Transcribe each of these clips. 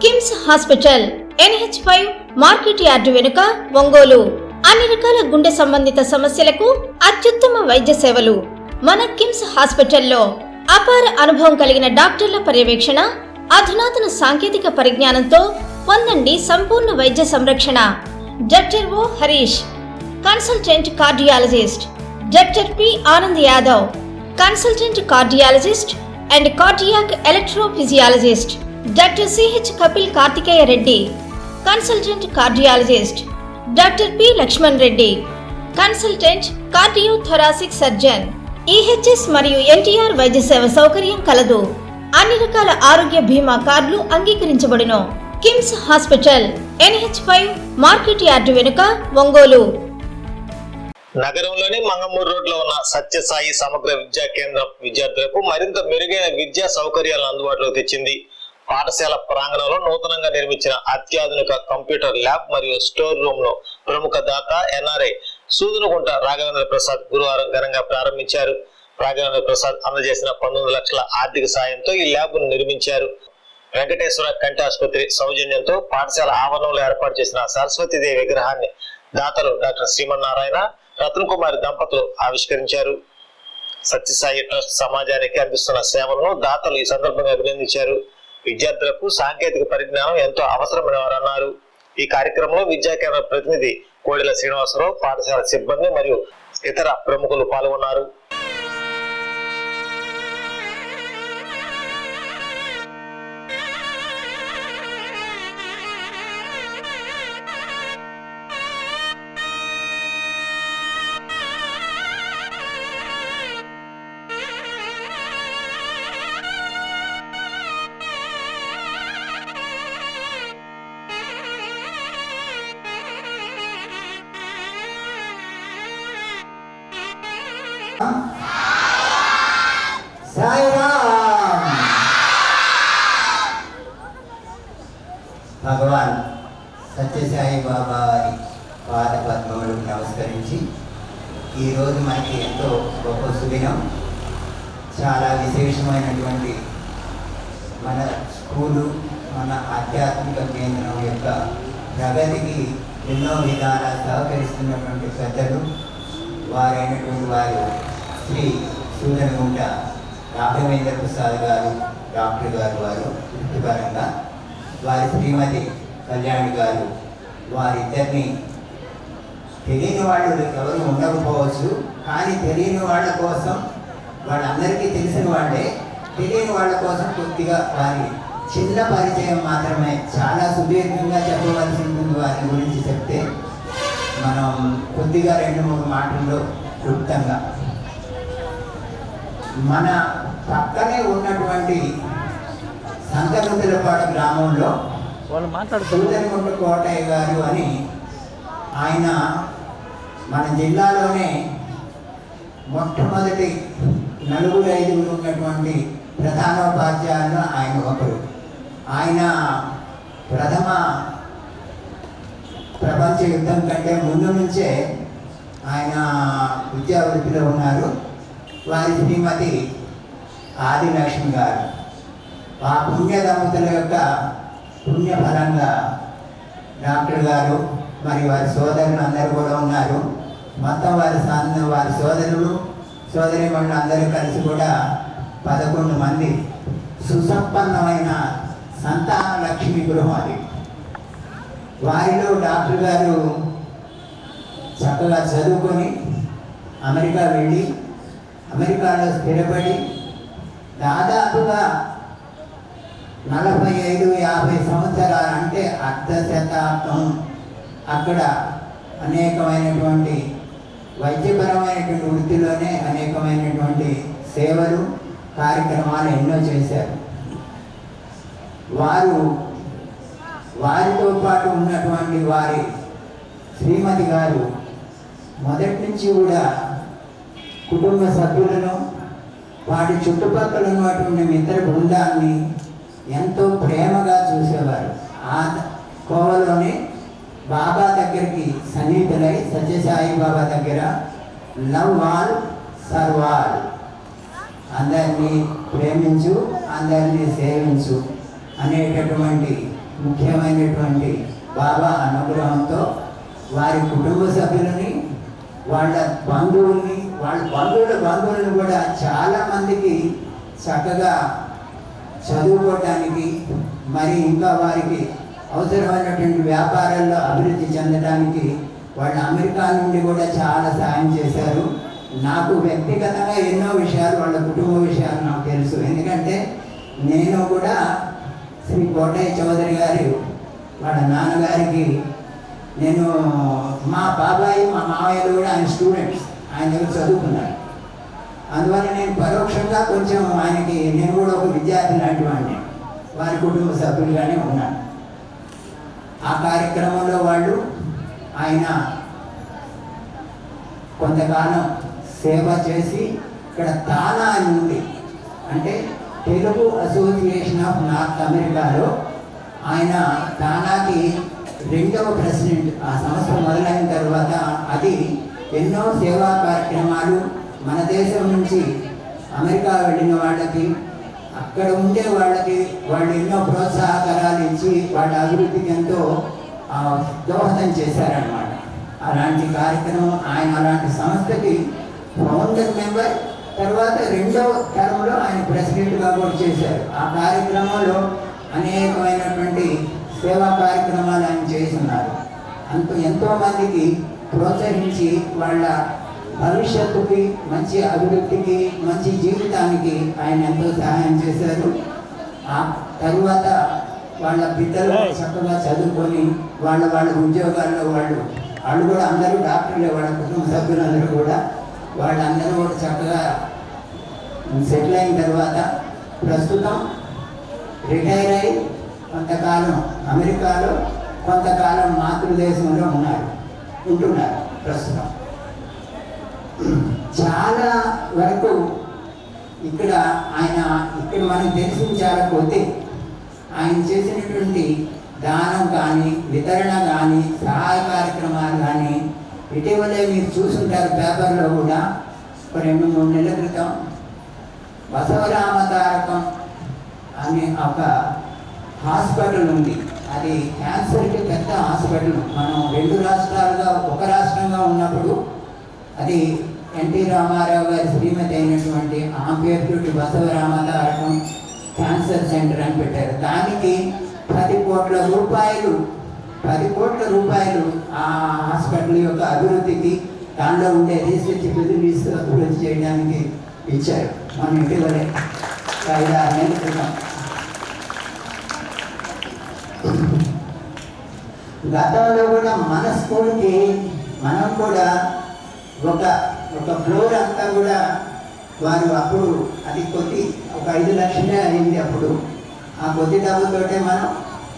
KIMS hospital NH5 market yard వెనుక ఒంగోలు. అన్ని రకాల గుండె సంబంధిత సమస్యలకు అత్యుత్తమ వైద్య సేవలు. మన కిమ్స్ హాస్పిటల్లో అపార అనుభవం కలిగిన డాక్టర్ల పర్యవేక్షణ, అధునాతన సాంకేతిక పరిజ్ఞానంతో పొందండి సంపూర్ణ వైద్య సంరక్షణ. Doctor O Harish, consultant cardiologist. Doctor P Anand Yadav, consultant cardiologist and cardiac electrophysiologist. Doctor CH Kapil Karthikeya Reddy, consultant cardiologist. Doctor P Lakshman Reddy, consultant cardiothoracic surgeon. EHS మరియు NTR వైద్య సేవ సౌకర్యం కలదు. అన్ని రకాల ఆరోగ్య బీమా కార్డులు అంగీకరించబడును. KIMS hospital NH5 market yard వెనుక ఒంగోలు. నగరంలోని మంగమూరు రోడ్ లో ఉన్న సత్యసాయి సమగ్ర విద్యా కేంద్రం విద్యార్థులకు మరింత మెరుగైన విద్యా సౌకర్యాలను అందుబాటులోకి తెచ్చింది. పాఠశాల ప్రాంగణంలో నూతనంగా నిర్మించిన అత్యాధునిక కంప్యూటర్ ల్యాబ్ మరియు స్టోర్ రూమ్ లో ప్రముఖ దాత NRI సూదునుగుంట రాఘవేంద్ర ప్రసాద్ గురువారం ఘనంగా ప్రారంభించారు. రాఘవేంద్ర ప్రసాద్ అందజేసిన 19 లక్షల ఆర్థిక సాయంతో ఈ ల్యాబ్ ను నిర్మించారు. వెంకటేశ్వర కంటి ఆసుపత్రి సౌజన్యంతో పాఠశాల ఆవరణంలో ఏర్పాటు చేసిన సరస్వతీదేవి విగ్రహాన్ని దాతలు డాక్టర్ శ్రీమన్నారాయణ, రత్నకుమారి దంపతులు ఆవిష్కరించారు. సత్యసాయి ట్రస్ట్ సమాజానికి అందిస్తున్న సేవలను దాతలు ఈ సందర్భంగా అభినందించారు. విద్యార్థులకు సాంకేతిక పరిజ్ఞానం ఎంతో అవసరమని వారు అన్నారు. ఈ కార్యక్రమంలో విద్యా కేంద్ర ప్రతినిధి కోడెల శ్రీనివాసరావు, పాఠశాల సిబ్బంది మరియు ఇతర ప్రముఖులు పాల్గొన్నారు. భగవాన్ సత్యసాయి బాబా వారి పాద పద్మములకు నమస్కరించి ఈరోజు మనకి ఎంతో గొప్ప సుదినం. చాలా విశేషమైనటువంటి మన స్కూలు, మన ఆధ్యాత్మిక కేంద్రం యొక్క ప్రగతికి ఎన్నో విధాల సహకరిస్తున్నటువంటి పెద్దలు వారైనటువంటి వారు శ్రీ సూదనగుంట రాఘవేంద్ర ప్రసాద్ గారు, డాక్టర్ గారు వారు వృత్తిపరంగా, వారి శ్రీమతి కళ్యాణి గారు. వారిద్దరిని తెలియని వాళ్ళు ఎవరు ఉండకపోవచ్చు, కానీ తెలియని వాళ్ళ కోసం, వాళ్ళందరికీ తెలిసిన వాళ్ళే, తెలియని వాళ్ళ కోసం కొద్దిగా వారి చిన్న పరిచయం మాత్రమే. చాలా సుదీర్ఘంగా చెప్పవలసి ఉంటుంది వారి గురించి చెప్తే, మనం కొద్దిగా 2-3 మాటల్లో క్లుప్తంగా. మన పక్కనే ఉన్నటువంటి సంతనూతలపాడు గ్రామంలో సూదనగుంట కోటయ్య గారు అని ఆయన మన జిల్లాలోనే మొట్టమొదటి 4-5 ఉన్నటువంటి ప్రధానోపాధ్యాయులు ఆయన ఒకరు. ఆయన ప్రథమ ప్రపంచ యుద్ధం కంటే ముందు నుంచే ఆయన విద్యావృత్తిలో ఉన్నారు. వారి శ్రీమతి ఆదిలక్ష్మి గారు. ఆ పుణ్య దంపతుల యొక్క పుణ్యఫలంగా డాక్టర్ గారు మరి వారి సోదరులు అందరూ కూడా ఉన్నారు. మొత్తం వారి సోదరులు సోదరిమణులు అందరూ కలిసి కూడా 11 మంది సుసంపన్నమైన సంతాన లక్ష్మి గృహం అది. వారిలో డాక్టర్ గారు చక్కగా చదువుకొని అమెరికా వెళ్ళి అమెరికాలో స్థిరపడి దాదాపుగా 45-50 సంవత్సరాలు, అంటే అర్ధ శతాబ్దం అక్కడ అనేకమైనటువంటి వైద్యపరమైనటువంటి వృత్తిలోనే అనేకమైనటువంటి సేవలు, కార్యక్రమాలు ఎన్నో చేశారు. వారితో పాటు ఉన్నటువంటి వారి శ్రీమతి గారు మొదటి నుంచి కూడా కుటుంబ సభ్యులను, వాటి చుట్టుపక్కల ఉన్నటువంటి మిత్ర బృందాన్ని ఎంతో ప్రేమగా చూసేవారు. ఆ కోవలోనే బాబా దగ్గరికి సన్నిహితులై సత్యసాయి బాబా దగ్గర లవ్ ఆల్ సర్వ్ ఆల్, అందరినీ ప్రేమించు, అందరినీ సేవించు అనేటటువంటి ముఖ్యమైనటువంటి బాబా అనుగ్రహంతో వారి కుటుంబ సభ్యులని, వాళ్ళ బంధువుల్ని, వాళ్ళ బంధువులను కూడా చాలామందికి చక్కగా చదువుకోవటానికి, మరి ఇంకా వారికి అవసరమైనటువంటి వ్యాపారాల్లో అభివృద్ధి చెందడానికి వాళ్ళు అమెరికా నుండి కూడా చాలా సాయం చేశారు. నాకు వ్యక్తిగతంగా ఎన్నో విషయాలు, వాళ్ళ కుటుంబ విషయాలు నాకు తెలుసు. ఎందుకంటే నేను కూడా శ్రీ కోటయ్య చౌదరి గారి వాళ్ళ నాన్నగారికి నేను, మా బాబాయి మా మావయ్యలు కూడా ఆయన స్టూడెంట్స్, ఆయన దగ్గర చదువుకున్నారు. అందువల్ల నేను పరోక్షంగా కొంచెం ఆయనకి, నేను కూడా ఒక విద్యార్థి లాంటి వాడిని, వారి కుటుంబ సభ్యులుగానే ఉన్నాను. ఆ కార్యక్రమంలో వాళ్ళు ఆయన కొంతకాలం సేవ చేసి ఇక్కడ తానా అని ఉంది, అంటే తెలుగు అసోసియేషన్ ఆఫ్ నార్త్ అమెరికాలో ఆయన తానాకి 2వ ప్రెసిడెంట్. ఆ సంస్థ మొదలైన తర్వాత అది ఎన్నో సేవా కార్యక్రమాలు, మన దేశం నుంచి అమెరికా వెళ్ళిన వాళ్ళకి, అక్కడ ఉండే వాళ్ళకి వాళ్ళు ఎన్నో ప్రోత్సాహకరాలు ఇచ్చి వాళ్ళ అభివృద్ధికి ఎంతో దోహదం చేశారన్నమాట. అలాంటి కార్యక్రమం, ఆయన అలాంటి సంస్థకి ఫౌండర్ మెంబర్, తర్వాత 2వ టర్మ్లో ఆయన ప్రెసిడెంట్గా కూడా చేశారు. ఆ కార్యక్రమంలో అనేకమైనటువంటి సేవా కార్యక్రమాలు ఆయన చేస్తున్నారు. ఎంతోమందికి ప్రోత్సహించి వాళ్ళ భవిష్యత్తుకి, మంచి అభివృద్ధికి, మంచి జీవితానికి ఆయన ఎంతో సహాయం చేశారు. ఆ తరువాత వాళ్ళ బిడ్డలు చక్కగా చదువుకొని వాళ్ళ ఉద్యోగాల్లో వాళ్ళు కూడా అందరూ డాక్టర్లే, వాళ్ళ కుటుంబ సభ్యులందరూ కూడా వాళ్ళందరూ కూడా చక్కగా సెటిల్ అయిన తర్వాత ప్రస్తుతం రిటైర్ అయి కొంతకాలం అమెరికాలో, కొంతకాలం మాతృదేశంలో ఉంటున్నారు ప్రస్తుతం. చాలా వరకు ఇక్కడ మనకు తెలిసిన చాలా కొద్ది ఆయన చేసినటువంటి దానం కానీ, వితరణ కానీ, సహాయ కార్యక్రమాలు కానీ ఇటీవలే మీరు చూసుంటారు పేపర్లో కూడా. 2-3 నెలల క్రితం బసవరామతారకం అనే ఒక హాస్పిటల్ ఉంది. అది క్యాన్సర్కి పెద్ద హాస్పిటల్. మనం 2 రాష్ట్రాలుగా ఒక రాష్ట్రంగా ఉన్నప్పుడు అది ఎన్టీ రామారావు గారి శ్రీమతి అయినటువంటి ఆ పేరుతోటి బసవరామతారకం క్యాన్సర్ సెంటర్ అని పెట్టారు. దానికి 10 కోట్ల రూపాయలు ఆ హాస్పిటల్ యొక్క అభివృద్ధికి, దానిలో ఉండే రీసెర్చ్ ఫెసిలిటీస్ అభివృద్ధి చేయడానికి ఇచ్చారు. మన ఇటీవలే 5-6 నెలల క్రితం. గతంలో కూడా మన స్కూల్కి మనం కూడా ఒక ఫ్లోర్ అంతా కూడా వారు అప్పుడు అది ఒక 5 లక్షలే అయింది అప్పుడు. ఆ కొద్ది డబ్బుతోటే మనం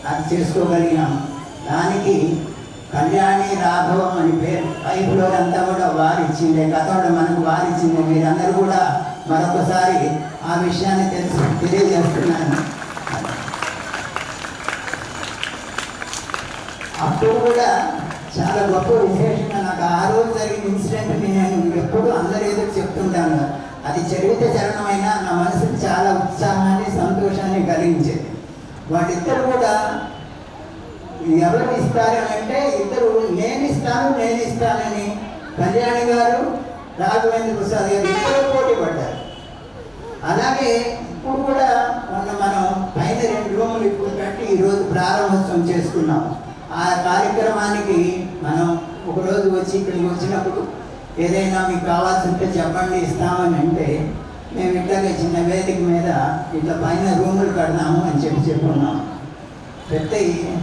అది చేసుకోగలిగినాం. దానికి కళ్యాణి రాఘవం అని పేరు. 5 ఫ్లోర్ అంతా కూడా వారు ఇచ్చిందే, గతంలో మనకు వారు ఇచ్చిందే. మీరందరూ కూడా మరొకసారి ఆ విషయాన్ని తెలియజేస్తున్నాను. అప్పుడు కూడా చాలా గొప్ప విశేషంగా నాకు ఆ రోజు జరిగిన ఇన్సిడెంట్ని నేను ఎప్పుడు అందరూ ఏదో చెప్తుంటాను. అది చరిత్ర చరణమైన నా మనసుకు చాలా ఉత్సాహాన్ని, సంతోషాన్ని కలిగించేది. వాళ్ళిద్దరు కూడా ఎవరు ఇస్తారు అంటే ఇద్దరు నేను ఇస్తానని కళ్యాణి గారు, రాఘవేంద్ర ప్రసాద్ గారు ఇద్దరు పోటీ పడ్డారు. అలాగే ఇప్పుడు కూడా మనం పైన 2 రూములు ఇప్పుడు కట్టి ఈరోజు ప్రారంభోత్సవం చేసుకున్నాం. ఆ కార్యక్రమానికి మనం ఒకరోజు వచ్చి ఇక్కడికి వచ్చినప్పుడు ఏదైనా మీకు కావాల్సి ఉంటే చెప్పండి, ఇస్తామని అంటే మేము ఇట్లాగే చిన్న వేదిక మీద ఇట్లా పైన రూములు కడదాము అని చెప్పుకున్నాం. పెద్ద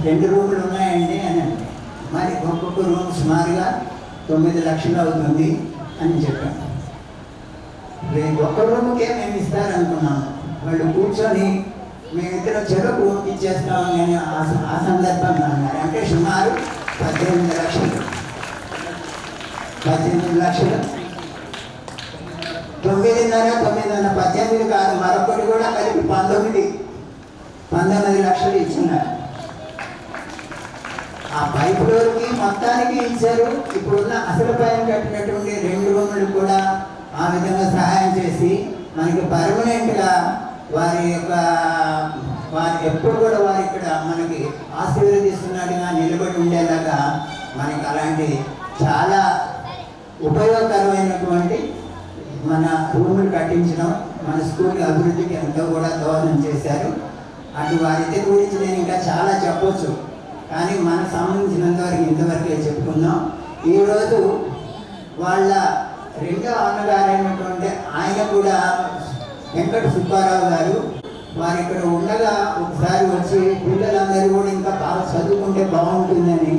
2 రూములు ఉన్నాయండి అని అంటే, మరి ఒక్కొక్క రూమ్ సుమారుగా 9 లక్షలు అవుతుంది అని చెప్పాను. ఒక్క రూమ్కే మేము ఇస్తారనుకున్నాము. వాళ్ళు కూర్చొని మేమిద్దరం చెరకు ఇచ్చేస్తామని నేను ఆ సందర్భంగా అన్నారు. అంటే సుమారు 18 లక్షలు 9.5 18 కాదు, మరొకటి కూడా కలిపి 19 లక్షలు ఇచ్చినారు. ఆ పై ఫ్లోర్కి మొత్తానికి ఇచ్చారు. ఇప్పుడున్న అసలు పైన కట్టినటువంటి 2 రూములు కూడా ఆ విధంగా సహాయం చేసి మనకి పర్మనెంట్గా వారి యొక్క వారు ఎప్పుడు కూడా వారు ఇక్కడ మనకి ఆశీర్వదిస్తున్నట్టుగా నిలబడి ఉండేలాగా మనకి అలాంటి చాలా ఉపయోగకరమైనటువంటి మన రూములు కట్టించడం మన స్కూల్ అభివృద్ధికి ఎంతో కూడా దోహదం చేశారు. అటు వారి గురించి నేను ఇంకా చాలా చెప్పవచ్చు, కానీ మనకు సంబంధించినంతవరకు ఇంతవరకే చెప్పుకుందాం. ఈరోజు వాళ్ళ రెండో అన్నగారైనటువంటి ఆయన కూడా వెంకట సుబ్బారావు గారు వారు ఇక్కడ ఉండగా ఒకసారి వచ్చి పిల్లలందరూ కూడా ఇంకా బాగా చదువుకుంటే బాగుంటుందని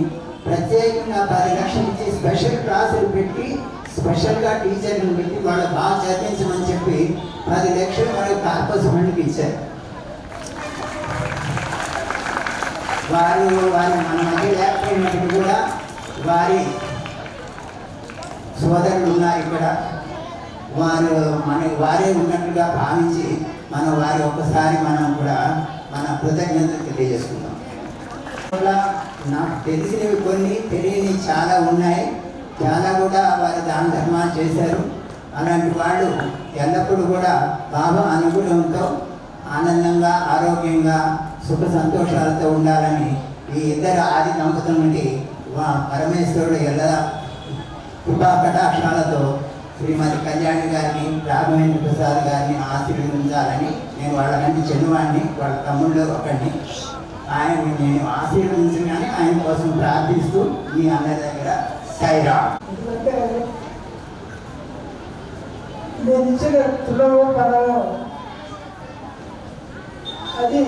ప్రత్యేకంగా 10 లక్షలు ఇచ్చి స్పెషల్ క్లాసులు పెట్టి స్పెషల్గా టీచర్లను పెట్టి వాళ్ళు బాగా చదివించమని చెప్పి 10 లక్షలు మనకు కార్పస్ ఫండ్కి ఇచ్చారు. వారు మన మధ్య లేకపోయినప్పుడు కూడా సోదరులు ఉన్నారు ఇక్కడ, వారే ఉన్నట్టుగా భావించి వారి ఒక్కసారి మనం కూడా మన కృతజ్ఞతలు తెలియజేసుకుందాం. నాకు తెలిసినవి కొన్ని, తెలియని చాలా ఉన్నాయి. చాలా కూడా వారు దాన ధర్మాలు చేశారు. అలాంటి వాళ్ళు ఎల్లప్పుడూ కూడా బాబా అనుకూలంతో ఆనందంగా ఆరోగ్యంగా సుఖ సంతోషాలతో ఉండాలని ఈ ఇద్దరు ఆది దంపతుల నుండి పరమేశ్వరుడు ఎలా కృపా కటాక్షాలతో శ్రీమతి కళ్యాణి గారిని రాఘవేంద్ర ప్రసాద్ గారిని ఆశీర్వదించాలని నేను వాళ్ళకంటే చిన్నవాడిని, వాళ్ళ తమ్ముళ్ళు ఒకడిని. ఆయన్ని నేను ఆశీర్వదించగానే ఆయన కోసం ప్రార్థిస్తూ మీ అందరి దగ్గర సైరా నేను ఇచ్చిన తులవో పడవో అది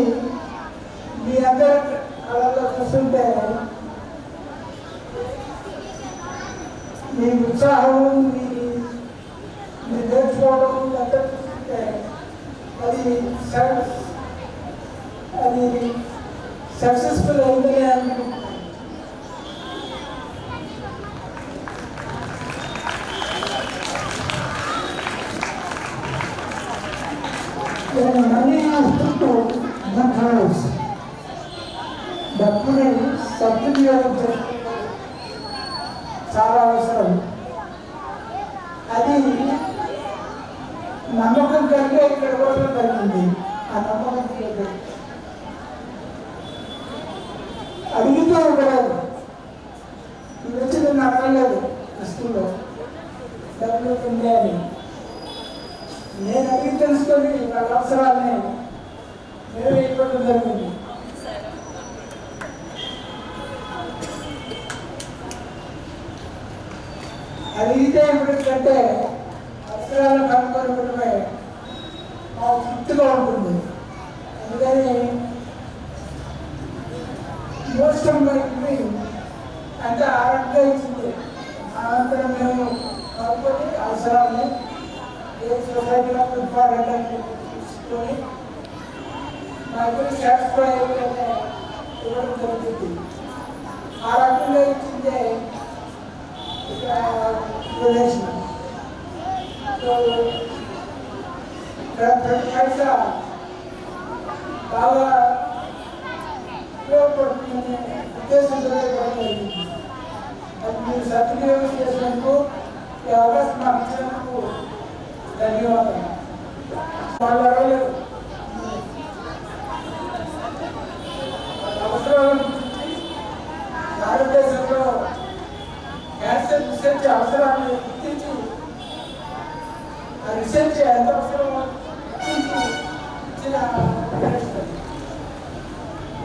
మీ అందరి కళలో చూస్తుంటే మీ ఉత్సాహం మీ నేర్చుకోవడం అంతా చూస్తుంటే అది సక్సెస్ఫుల్ అయిందని అనుకుంటున్నాను. Money has to the house. డబ్బుని సద్వినియోగం చేసుకోవడం చాలా అవసరం. అది నమ్మకం కంటే ఇక్కడ కూడా కలిగింది. ఆ నమ్మకం అడిగితే ఇవ్వలేదు. ఇది వచ్చి నేను అక్కర్లేదు స్కూల్లో డబ్బులు ఉంది అని. నేను అడిగి తెలుసుకొని వాళ్ళ అవసరాన్ని నెరవేర్చడం జరిగింది. అడిగితే ఎప్పటికంటే అవసరాలను కనుక్కొనడమే మాకు తృప్తిగా ఉంటుంది. అందుకని మోస్ట్ మనకి అంటే ఆరోగ్యంగా ఇచ్చింది. అనంతరం మేము కనుక్కొని అవసరాన్ని సొసైటీలో ఇంపార్టెంట్ తీసుకొని మా గురించి సాటిస్ఫై ఇవ్వడం జరుగుతుంది. ఆ రకంగా ఇచ్చిందే డొనేషన్. ప్రతి పైసా బాగా ఉపయోగపడుతుందనే ఉద్దేశంతో ఇవ్వడం జరిగింది. అది మీరు సద్వినియోగం చేసినందుకు ఈ అవకాశం నాకు ఇచ్చినందుకు ధన్యవాదాలు. వాళ్ళ అవసరాలను భారతదేశంలో క్యాన్సర్ రీసెర్చ్ అవసరాన్ని గుర్తించి ఆ రీసెర్చ్ ఎంత అవసరమో గుర్తించి ఇచ్చిన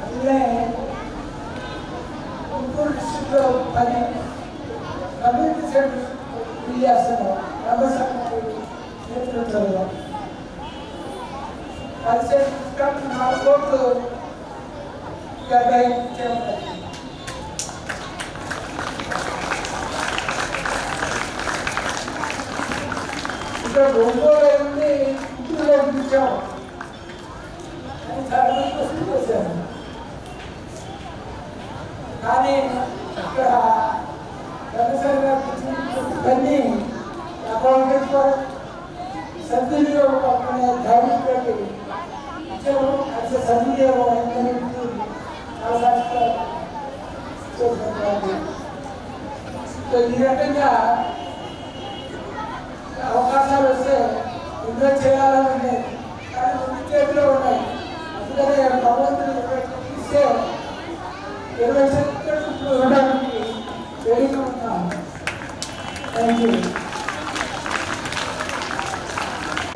అందులో గుంటూరు డిస్ట్రిక్ట్లో 10 కమ్యూనిటీ సెంటర్స్ బిల్ చేస్తున్నాం. నేతృత్వంలో 10 సెంటర్స్ 4 కోట్లు కేటాయించారు. ఇక్కడ ఒంగోలు నుండి ఇంటిలో పిలిచాము అని చాలా మంది చేశాను. కానీ ఇక్కడ ధనసరిగా అకౌంటెంట్ సద్వినియోగం అనే ధైర్యంతో ఇచ్చాము. అది సద్వినియోగం అయిందని ఈ రకంగా అవకాశాలు వస్తే ఎన్నో చేయాలని ఉండేది. కానీ ముందు చేతిలో ఉన్నాయి. అందుకనే భగవంతుని ఇస్తే 20 సెకండ్లు ఇవ్వడానికి రెడీగా ఉన్నాను. Thank you.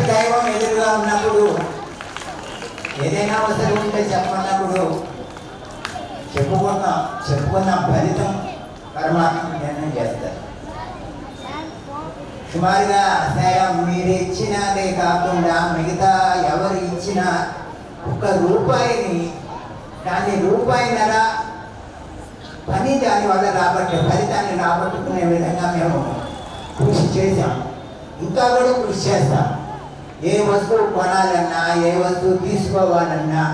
దైవం ఎదురుగా ఉన్నప్పుడు ఏదైనా అవసరం ఉంటే చెప్పన్నప్పుడు చెప్పుకున్న ఫలితం పరమాత్మ నిర్ణయం చేస్తారు. సుమారుగా మీరు ఇచ్చినదే కాకుండా మిగతా ఎవరు ఇచ్చిన ₹1 దాన్ని ₹1.5 పని దాని వల్ల ఫలితాన్ని రాబట్టుకునే విధంగా మేము కృషి చేశాం. ఇంకా కూడా కృషి చేస్తాం. ఏ వస్తువు కొనాలన్నా ఏ వస్తువు తీసుకోవాలన్నా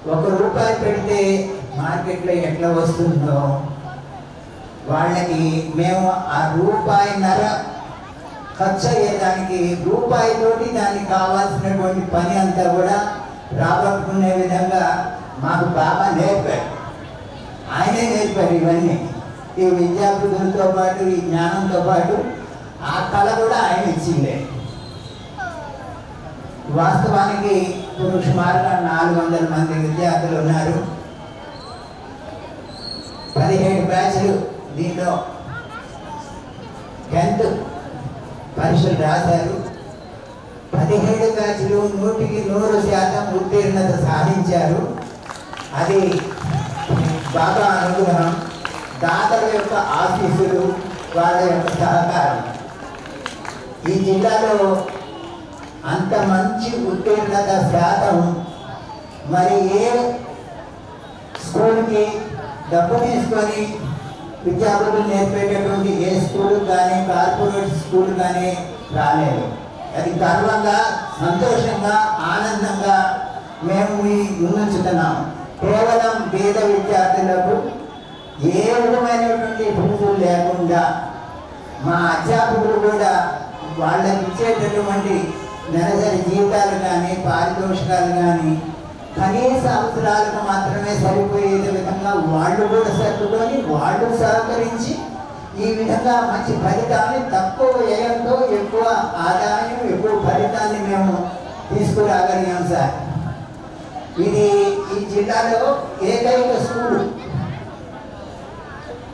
₹1 పెడితే మార్కెట్లో ఎట్లా వస్తుందో వాళ్ళకి మేము ఆ ₹1.5 ఖర్చు అయ్యేదానికి ₹1తోటి దానికి కావాల్సినటువంటి పని అంతా కూడా రాబట్టుకునే విధంగా మాకు బాగా నేర్పారు. ఆయనే నేర్పారు ఇవన్నీ. ఈ విద్యార్థులతో పాటు ఈ జ్ఞానంతో పాటు ఆ కళ కూడా ఆయన ఇచ్చిందే. వాస్తవానికి సుమారుగా 400 మంది విద్యార్థులు ఉన్నారు. 17 బ్యాచ్లు దీంట్లో 10th పరీక్షలు రాశారు. 17 బ్యాచ్లు 100% ఉత్తీర్ణత సాధించారు. అది బాగా అనుగ్రహం, దాతల యొక్క ఆశీస్సులు, వాళ్ళ యొక్క సహకారం. ఈ జిల్లాలో అంత మంచి ఉత్తీర్ణత శాతం మరి ఏ స్కూల్కి డబ్బు తీసుకొని విద్యార్థులు నేర్పేటటువంటి ఏ స్కూల్ కానీ కార్పొరేట్ స్కూల్ కానీ రాలేదు. అది గర్వంగా, సంతోషంగా, ఆనందంగా మేము ముందుంచుతున్నాం. కేవలం పేద విద్యార్థులకు ఏ విధమైనటువంటి ఫీజులు లేకుండా మా అధ్యాపకులు కూడా వాళ్ళకి ఇచ్చేటటువంటి నెలసరి జీతాలు కానీ పారితోషికాలు కానీ కనీస అవసరాలకు మాత్రమే సరిపోయే విధంగా వాళ్ళు కూడా సర్దుకొని వాళ్ళు సహకరించి ఈ విధంగా మంచి ఫలితాన్ని తక్కువ వ్యయంతో ఎక్కువ ఆదాయం, ఎక్కువ ఫలితాన్ని మేము తీసుకురాగలిగాం సార్. ఇది ఈ జిల్లాలో ఏకైక స్కూలు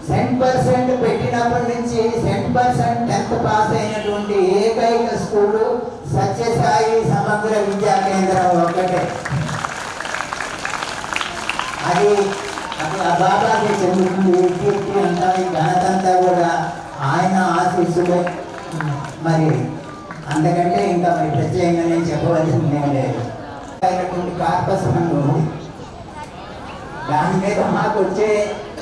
100% పెట్టినప్పటి నుంచి 100% 10th పాస్ అయినటువంటి ఏకైక స్కూలు సత్యసాయి సమగ్ర విద్యా కేంద్రం ఒక్కటే. అది ఆ బాబాకి చెందుతుంది. కీర్తి అంతా, ఈ ఘనతంతా కూడా ఆయన ఆశీస్సులే. మరి అందుకంటే ఇంకా మరి ప్రత్యేకంగా నేను చెప్పవలసింది ఏం లేదు. కార్పస్ ఫండ్ ఉంది. దాని మీద మాకు వచ్చే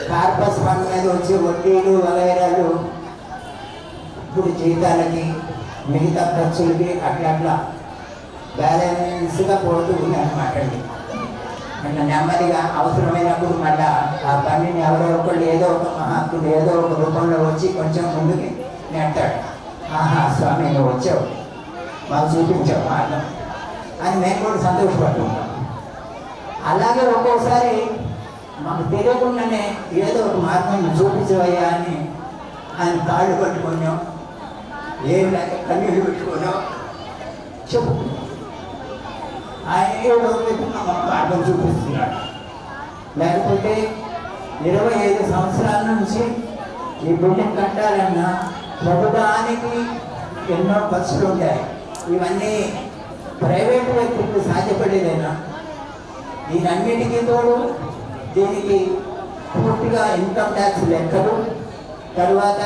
కార్పస్ ఫండ్ మీద వచ్చే వడ్డీలు వగైరాలు ఇప్పుడు జీతాలకి మిగతా ఖర్చులకి అట్లా బ్యాలెన్స్గా పోతూ ఉంది అన్నమాట అండి. అట్లా నెమ్మదిగా అవసరమైనప్పుడు మళ్ళా ఆ పనిని ఎవరో ఒకళ్ళు ఏదో ఒక మహాత్ముడు ఏదో ఒక రూపంలో వచ్చి కొంచెం ముందుకి నెట్టాడు. ఆహా స్వామి నువ్వు వచ్చావు, మాకు చూపించావు మార్గం అని మేము కూడా సంతోషపడుతుంటాం. అలాగే ఒక్కోసారి మాకు తెలియకుండానే ఏదో ఒక మార్గం చూపించవయ్యా అని ఆయన కాళ్ళు పట్టుకున్నాం, ఏం లేక కన్నీళ్ళు పెట్టుకున్నాం చెప్పు. ఆయన ఏదో మార్గం చూపిస్తున్నాడు. లేకపోతే 25 సంవత్సరాల నుంచి ఈ బిల్డింగ్ కట్టాలన్నా ప్రభుత్వానికి ఎన్నో ఖర్చులు ఉంటాయి. ఇవన్నీ ప్రైవేట్ వ్యక్తులకు సాధ్యపడేదేనా? దీనన్నిటికీ తోడు దీనికి పూర్తిగా ఇన్కమ్ ట్యాక్స్ లెక్కలు, తర్వాత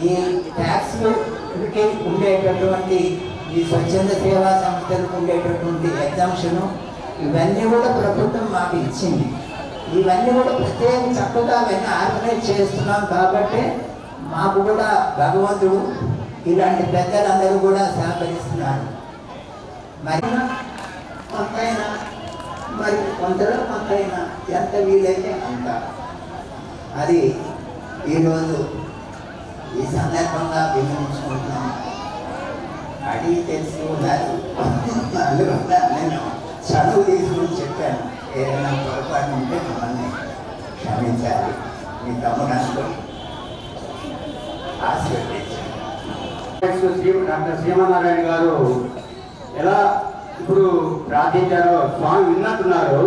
ఈ ట్యాక్స్కి ఉండేటటువంటి ఈ స్వచ్ఛంద సేవా సంస్థలకు ఉండేటటువంటి ఎగ్జామ్షను, ఇవన్నీ కూడా ప్రభుత్వం మాకు ఇచ్చింది. ఇవన్నీ కూడా ప్రత్యేక చక్కగా అవన్నీ ఆర్గనైజ్ చేస్తున్నాం. కాబట్టి మాకు కూడా భగవంతుడు ఇలాంటి పెద్దలందరూ కూడా సహకరిస్తున్నారు. మరి కొంతైనా మరి కొంతలో కొంతైనా ఎంత వీలైతే అంత. అది ఈరోజు ఈ సందర్భంగా వినియోగించుకుంటున్నాం. అడిగి తెలుసుకున్నారు. అందువల్ల నేను చదువు తీసుకుని చెప్పాను. ఏదైనా పొరపాటు ఉంటే మమ్మల్ని క్షమించాలి. మీ తమ్ముడు ఆశీర్వదించాను. డాక్టర్ శ్రీమన్నారాయణ గారు ఎలా ఇప్పుడు ప్రార్థించారో స్వామి విన్నట్టున్నారు.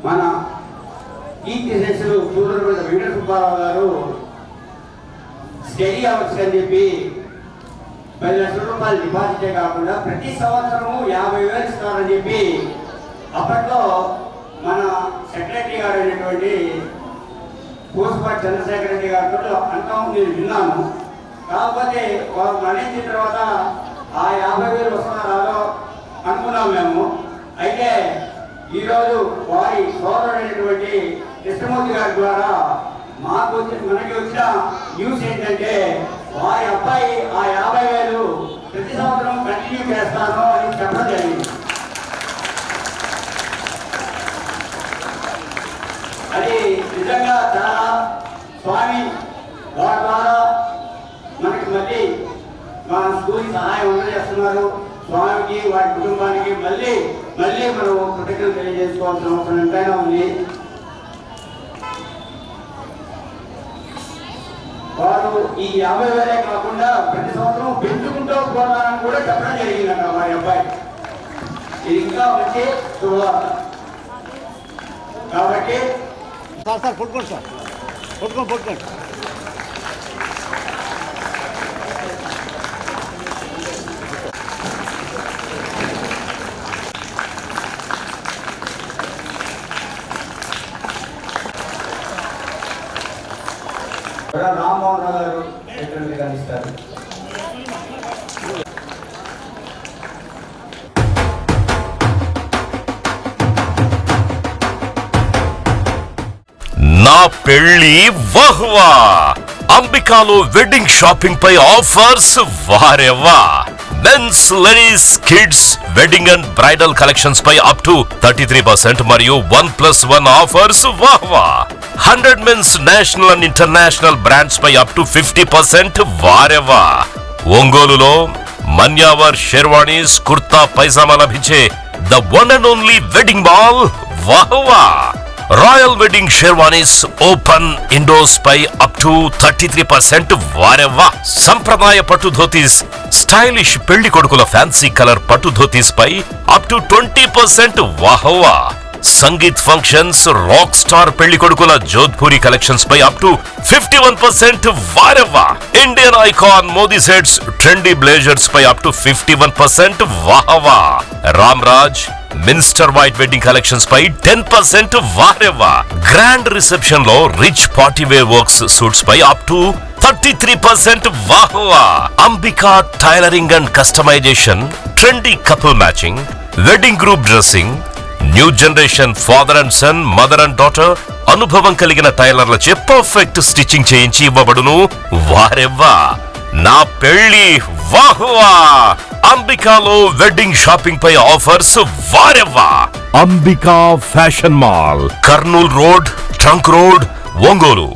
మన కీర్తి శిష్యులు సూర్యుడు వెంకట సుబ్బారావు గారు స్టడీ అవర్స్ అని చెప్పి 10 లక్షల రూపాయలు డిపాజిటే కాకుండా ప్రతి సంవత్సరము 50,000 ఇస్తారని చెప్పి అప్పట్లో మన సెక్రటరీ గారు అయినటువంటి పూసపాటి చంద్రశేఖర్ రెడ్డి గారితో అంటాం నేను విన్నాను. కాకపోతే వారు మరణించిన తర్వాత ఆ 50,000 వస్తుందో రాదో అనుకున్నాం మేము. అయితే ఈరోజు వారి సోదరుడైనటువంటి కృష్ణమూర్తి గారి ద్వారా మనకి వచ్చిన న్యూస్ ఏంటంటే వారి అబ్బాయి ఆ 50,000 ప్రతి సంవత్సరం కంటిన్యూ చేస్తాను అని చెప్పడం జరిగింది. అది నిజంగా చాలా స్వామి వారి ద్వారా మనకి మళ్ళీ మా స్కూల్ సహాయం అందజేస్తున్నారు. స్వామికి వారి కుటుంబానికి మళ్ళీ మనం కృతజ్ఞతలు తెలియజేసుకోవాల్సిన అవసరం ఎంతైనా ఉంది. వారు ఈ 50,000 కాకుండా ప్రతి సంవత్సరం పెంచుకుంటూ పోతారని కూడా చెప్పడం జరిగిందట వారి అబ్బాయి. ఇది ఇంకా మంచి శుభవార్త. కాబట్టి సార్ పట్టుకోండి సార్, పట్టుకోండి. రామ్మోహన్ రావు గారు ఎటువంటి కనిస్తారు. నా పెళ్లి వహ్వా అంబికాలో వెడ్డింగ్ షాపింగ్ పై ఆఫర్స్ వారెవ్వా. Men's, ladies, kids wedding and bridal collections పై అప్ టు 33% మరియు 1+1 ఆఫర్స్ వాహ్వా. 100 men's national and international brands పై అప్ టు 50% వారెవ్వా. ఒంగోలులో మన్యావర్ షెర్వాణీస్, కుర్తా పైజామా లభించే the one and only wedding mall వాహ్వా. Royal wedding sherwanis open indoors పై అప్ టు 33% వారెవ్వా. సంప్రదాయ పట్టు ధోతీస్, స్టైలిష్ పెళ్లి కొడుకుల ఫ్యాన్సీ కలర్ పట్టు ధోతీస్ పై అప్ టు 20% వాహ్వా. సంగీత్ ఫంక్షన్స్, రాక్ స్టార్ పెళ్లి కొడుకుల జోధ్పూరి కలెక్షన్స్ పై అప్ టు 51% వారెవ్వా. Indian icon Modi sets, trendy blazers పై అప్ టు 51% వాహ్వా. Ram Raj minister white wedding collections పై 10% వారెవ్వా. గ్రాండ్ రిసెప్షన్ లో rich party wear works suits పై అప్ టు 33% వాహ్వా. Ambika tailoring and customisation, trendy couple matching, wedding group dressing, new generation father and son, mother and daughter అనుభవం కలిగిన టైలర్లచే perfect stitching చేయించి ఇవ్వబడును వారెవ్వా. నా పెళ్లి వాహ్వా. అంబికాలో వెడ్డింగ్ షాపింగ్ పై ఆఫర్స్ వారెవ్వా. Ambika fashion mall, Kurnool road, trunk road, Ongole.